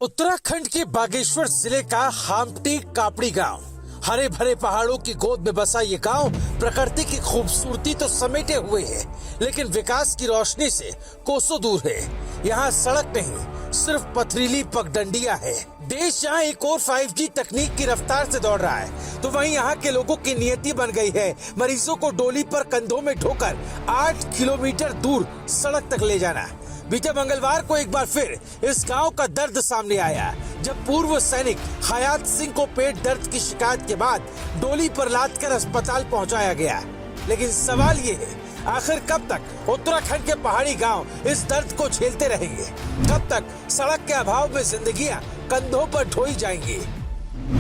उत्तराखंड के बागेश्वर जिले का हाम्टी कापड़ी गांव, हरे भरे पहाड़ों की गोद में बसा ये गांव प्रकृति की खूबसूरती तो समेटे हुए है, लेकिन विकास की रोशनी से कोसों दूर है। यहाँ सड़क नहीं, सिर्फ पथरीली पगडंडियां है। देश जहाँ एक और 5G तकनीक की रफ्तार से दौड़ रहा है, तो वहीं यहाँ के लोगों की नियति बन गई है मरीजों को डोली पर कंधों में ढोकर 8 किलोमीटर दूर सड़क तक ले जाना। बीते मंगलवार को एक बार फिर इस गांव का दर्द सामने आया, जब पूर्व सैनिक हयात सिंह को पेट दर्द की शिकायत के बाद डोली पर लादकर अस्पताल पहुंचाया गया। लेकिन सवाल ये है, आखिर कब तक उत्तराखंड के पहाड़ी गांव इस दर्द को झेलते रहेंगे? कब तक सड़क के अभाव में जिंदगियां कंधों पर ढोई जाएंगी?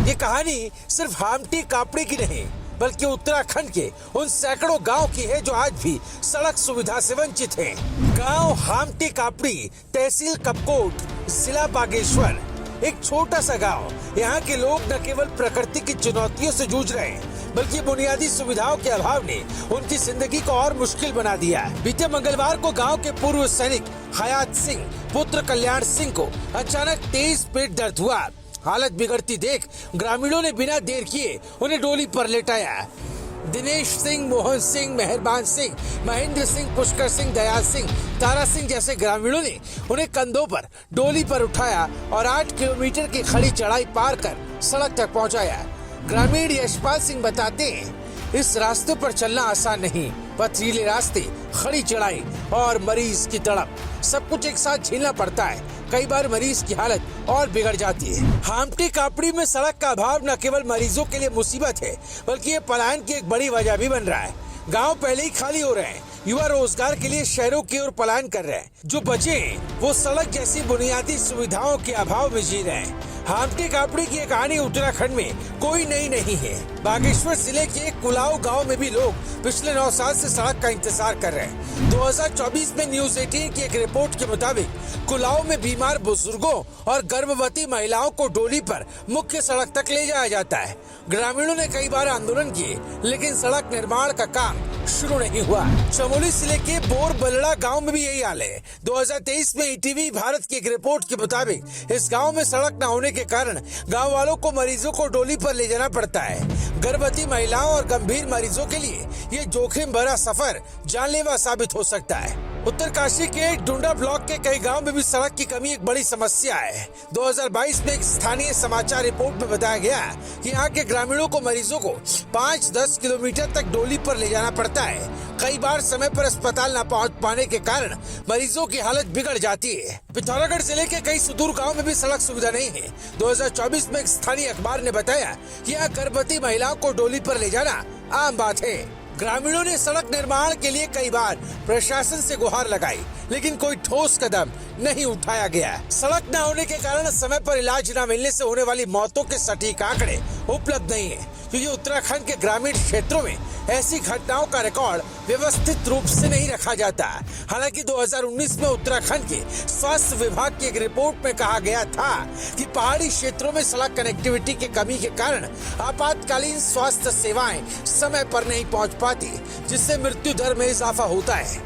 ये कहानी सिर्फ हाम्टी कापड़ी की नहीं, बल्कि उत्तराखंड के उन सैकड़ों गांव की है जो आज भी सड़क सुविधा से वंचित हैं। गांव हाम्टी कापड़ी, तहसील कपकोट, जिला बागेश्वर, एक छोटा सा गांव। यहाँ के लोग न केवल प्रकृति की चुनौतियों से जूझ रहे हैं, बल्कि बुनियादी सुविधाओं के अभाव ने उनकी जिंदगी को और मुश्किल बना दिया। बीते मंगलवार को गांव के पूर्व सैनिक हयात सिंह पुत्र कल्याण सिंह को अचानक तेज पेट दर्द हुआ। हालत बिगड़ती देख ग्रामीणों ने बिना देर किए उन्हें डोली पर लेटाया। दिनेश सिंह, मोहन सिंह, मेहरबान सिंह, महेंद्र सिंह, पुष्कर सिंह, दयाल सिंह, तारा सिंह जैसे ग्रामीणों ने उन्हें कंधों पर डोली पर उठाया और 8 किलोमीटर की खड़ी चढ़ाई पार कर सड़क तक पहुंचाया। ग्रामीण यशपाल सिंह बताते हैं, इस रास्ते पर चलना आसान नहीं। पथरीले रास्ते, खड़ी चढ़ाई और मरीज की तड़प, सब कुछ एक साथ झेलना पड़ता है। कई बार मरीज की हालत और बिगड़ जाती है। हाम्टी कापड़ी में सड़क का अभाव न केवल मरीजों के लिए मुसीबत है, बल्कि ये पलायन की एक बड़ी वजह भी बन रहा है। गांव पहले ही खाली हो रहे हैं, युवा रोजगार के लिए शहरों की ओर पलायन कर रहे हैं। जो बचे हैं वो सड़क जैसी बुनियादी सुविधाओं के अभाव में जी रहे हैं। हाम्टी कापड़ी की कहानी उत्तराखंड में कोई नई नहीं है। बागेश्वर जिले के कुलाऊ गांव में भी लोग पिछले 9 साल से सड़क का इंतजार कर रहे हैं। 2024 में न्यूज 18 की एक रिपोर्ट के मुताबिक कुलाऊ में बीमार बुजुर्गों और गर्भवती महिलाओं को डोली पर मुख्य सड़क तक ले जाया जाता है। ग्रामीणों ने कई बार आंदोलन किए, लेकिन सड़क निर्माण का काम शुरू नहीं हुआ। चमोली जिले के बोर बलड़ा गांव में भी यही हाल है। 2023 में ईटीवी भारत की एक रिपोर्ट के मुताबिक इस गांव में सड़क न होने के कारण गांव वालों को मरीजों को डोली पर ले जाना पड़ता है। गर्भवती महिलाओं और गंभीर मरीजों के लिए ये जोखिम भरा सफर जानलेवा साबित हो सकता है। उत्तरकाशी के डुंडा ब्लॉक के कई गांव में भी सड़क की कमी एक बड़ी समस्या है। 2022 में एक स्थानीय समाचार रिपोर्ट में बताया गया कि यहाँ के ग्रामीणों को मरीजों को 5-10 किलोमीटर तक डोली पर ले जाना पड़ता है। कई बार समय पर अस्पताल न पहुँच पाने के कारण मरीजों की हालत बिगड़ जाती है। पिथौरागढ़ जिले के कई सुदूर गाँव में भी सड़क सुविधा नहीं है। 2024 में एक स्थानीय अखबार ने बताया कि यहाँ गर्भवती महिलाओं को डोली पर ले जाना आम बात है। ग्रामीणों ने सड़क निर्माण के लिए कई बार प्रशासन से गुहार लगाई, लेकिन कोई ठोस कदम नहीं उठाया गया। सड़क न होने के कारण समय पर इलाज न मिलने से होने वाली मौतों के सटीक आंकड़े उपलब्ध नहीं है, क्योंकि उत्तराखंड के ग्रामीण क्षेत्रों में ऐसी घटनाओं का रिकॉर्ड व्यवस्थित रूप से नहीं रखा जाता। हालांकि 2019 में उत्तराखंड के स्वास्थ्य विभाग की एक रिपोर्ट में कहा गया था कि पहाड़ी क्षेत्रों में सड़क कनेक्टिविटी की कमी के कारण आपातकालीन स्वास्थ्य सेवाएं समय पर नहीं पहुंच पाती, जिससे मृत्यु दर में इजाफा होता है।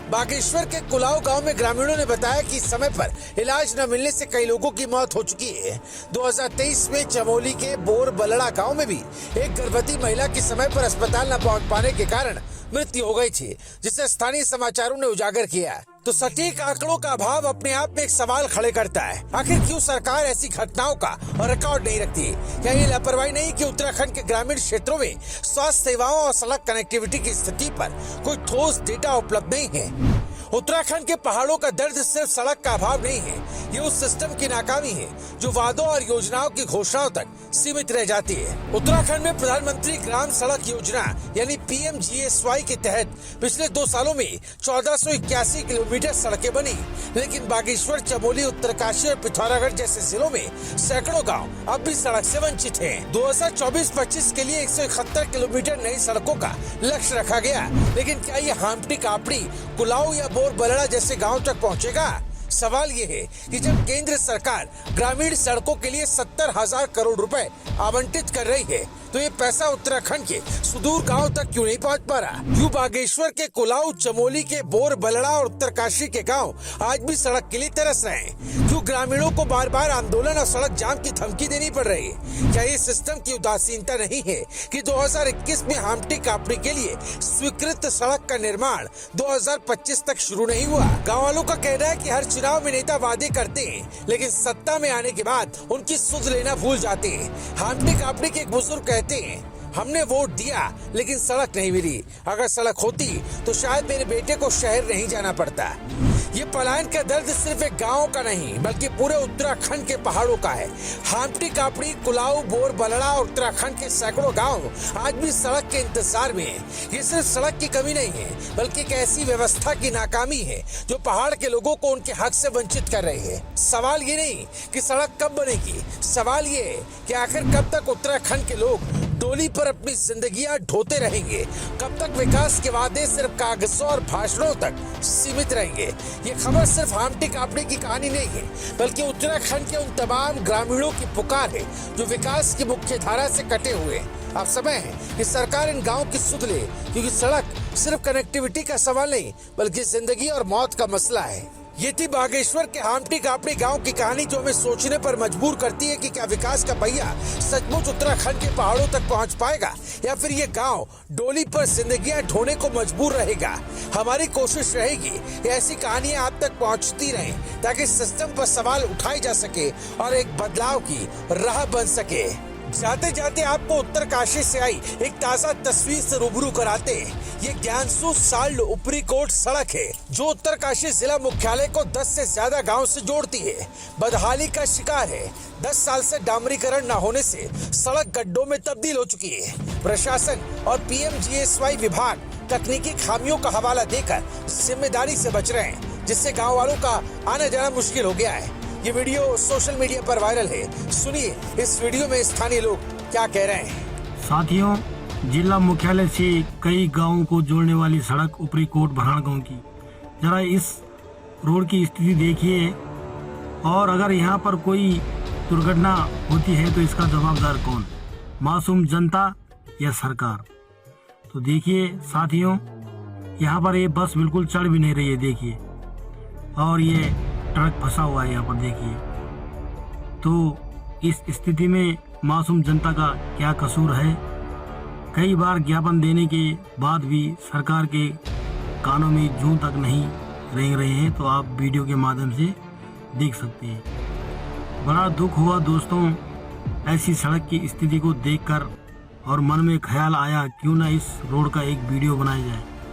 बागेश्वर के कुलाऊ गांव में ग्रामीणों ने बताया कि समय पर इलाज न मिलने से कई लोगों की मौत हो चुकी है। 2023 में चमोली के बोर बलड़ा गांव में भी एक गर्भवती महिला की समय पर अस्पताल न पहुंच पाने के कारण मृत्यु हो गई थी, जिसे स्थानीय समाचारों ने उजागर किया। तो सटीक आंकड़ों का अभाव अपने आप में एक सवाल खड़े करता है, आखिर क्यों सरकार ऐसी घटनाओं का रिकॉर्ड नहीं रखती? क्या ये लापरवाही नहीं कि उत्तराखंड के ग्रामीण क्षेत्रों में स्वास्थ्य सेवाओं और सड़क कनेक्टिविटी की स्थिति पर कोई ठोस डेटा उपलब्ध नहीं है? उत्तराखंड के पहाड़ों का दर्द सिर्फ सड़क का अभाव नहीं है, ये उस सिस्टम की नाकामी है जो वादों और योजनाओं की घोषणाओं तक सीमित रह जाती है। उत्तराखंड में प्रधानमंत्री ग्राम सड़क योजना यानी PMGSY के तहत पिछले 2 सालों में 1481 किलोमीटर सड़कें बनी, लेकिन बागेश्वर, चमोली, उत्तरकाशी और पिथौरागढ़ जैसे जिलों में सैकड़ों गाँव अब भी सड़क से वंचित है। 2024-25 के लिए 171 किलोमीटर नई सड़कों का लक्ष्य रखा गया, लेकिन क्या ये हाम्टी कापड़ी, कुलाऊ या बोर बलड़ा जैसे गाँव तक पहुँचेगा? सवाल ये है कि जब केंद्र सरकार ग्रामीण सड़कों के लिए 70,000 करोड़ रुपए आवंटित कर रही है तो ये पैसा उत्तराखंड के सुदूर गांव तक क्यों नहीं पहुंच पा रहा? क्यों बागेश्वर के कुलाऊ, चमोली के बोर बलड़ा और उत्तरकाशी के गांव आज भी सड़क के लिए तरस रहे हैं? क्यों ग्रामीणों को बार बार आंदोलन और सड़क जाम की धमकी देनी पड़ रही है? क्या ये सिस्टम की उदासीनता नहीं है कि 2021 में हाम्टी कापड़ी के लिए स्वीकृत सड़क का निर्माण 2025 तक शुरू नहीं हुआ? गाँव वालों का कहना है कि हर चुनाव में नेता वादे करते हैं लेकिन सत्ता में आने के बाद उनकी सुध लेना भूल जाते हैं। हाम्टी कापड़ी के एक बुजुर्ग कहते हैं, हमने वोट दिया लेकिन सड़क नहीं मिली। अगर सड़क होती तो शायद मेरे बेटे को शहर नहीं जाना पड़ता। ये पलायन का दर्द सिर्फ एक गांव का नहीं बल्कि पूरे उत्तराखंड के पहाड़ों का है। हाम्टी कापड़ी, कुलाऊ, बोर बलड़ा और उत्तराखंड के सैकड़ों गांव आज भी सड़क के इंतजार में हैं। ये सिर्फ सड़क की कमी नहीं है बल्कि एक ऐसी व्यवस्था की नाकामी है जो पहाड़ के लोगों को उनके हक से वंचित कर रही है। सवाल ये नहीं कि सड़क कब बनेगी, सवाल ये है कि आखिर कब तक उत्तराखंड के लोग डोली पर अपनी जिंदगियां ढोते रहेंगे? कब तक विकास के वादे सिर्फ कागजों और भाषणों तक सीमित रहेंगे? ये खबर सिर्फ हाम्टी कापड़ी की कहानी नहीं है बल्कि उत्तराखंड के उन तमाम ग्रामीणों की पुकार है जो विकास की मुख्य धारा से कटे हुए हैं। अब समय है कि सरकार इन गाँव की सुध ले, क्योंकि सड़क सिर्फ कनेक्टिविटी का सवाल नहीं बल्कि जिंदगी और मौत का मसला है। ये थी बागेश्वर के हाम्टी कापड़ी गांव की कहानी जो हमें सोचने पर मजबूर करती है कि क्या विकास का पहिया सचमुच उत्तराखंड के पहाड़ों तक पहुंच पाएगा या फिर ये गांव डोली पर जिंदगियां ढोने को मजबूर रहेगा। हमारी कोशिश रहेगी कि ऐसी कहानियां आप तक पहुंचती रहें ताकि सिस्टम पर सवाल उठाए जा सके और एक बदलाव की राह बन सके। जाते जाते आपको उत्तरकाशी से आई एक ताजा तस्वीर से रूबरू कराते हैं। ये ज्ञानसू साल्ड ऊपरी कोट सड़क है जो उत्तरकाशी जिला मुख्यालय को 10 से ज्यादा गांव से जोड़ती है। बदहाली का शिकार है। 10 साल से डामरीकरण न होने से सड़क गड्ढों में तब्दील हो चुकी है। प्रशासन और PMGSY विभाग तकनीकी खामियों का हवाला देकर जिम्मेदारी से बच रहे हैं जिससे गाँव वालों का आना जाना मुश्किल हो गया है। ये वीडियो सोशल मीडिया पर वायरल है। सुनिए इस वीडियो में स्थानीय लोग क्या कह रहे हैं। साथियों, जिला मुख्यालय से कई गांवों को जोड़ने वाली सड़क ऊपरी कोट भराड़ गांव की, जरा इस रोड की स्थिति देखिए और अगर यहाँ पर कोई दुर्घटना होती है तो इसका जवाबदार कौन? मासूम जनता या सरकार? तो देखिए साथियों, यहाँ पर ये बस बिल्कुल चढ़ भी नहीं रही है, देखिए, और ये ट्रक फंसा हुआ है यहाँ पर, देखिए। तो इस स्थिति में मासूम जनता का क्या कसूर है? कई बार ज्ञापन देने के बाद भी सरकार के कानों में जूं तक नहीं रेंग रहे हैं, तो आप वीडियो के माध्यम से देख सकते हैं। बड़ा दुख हुआ दोस्तों ऐसी सड़क की स्थिति को देखकर और मन में ख्याल आया क्यों ना इस रोड का एक वीडियो बनाया जाए।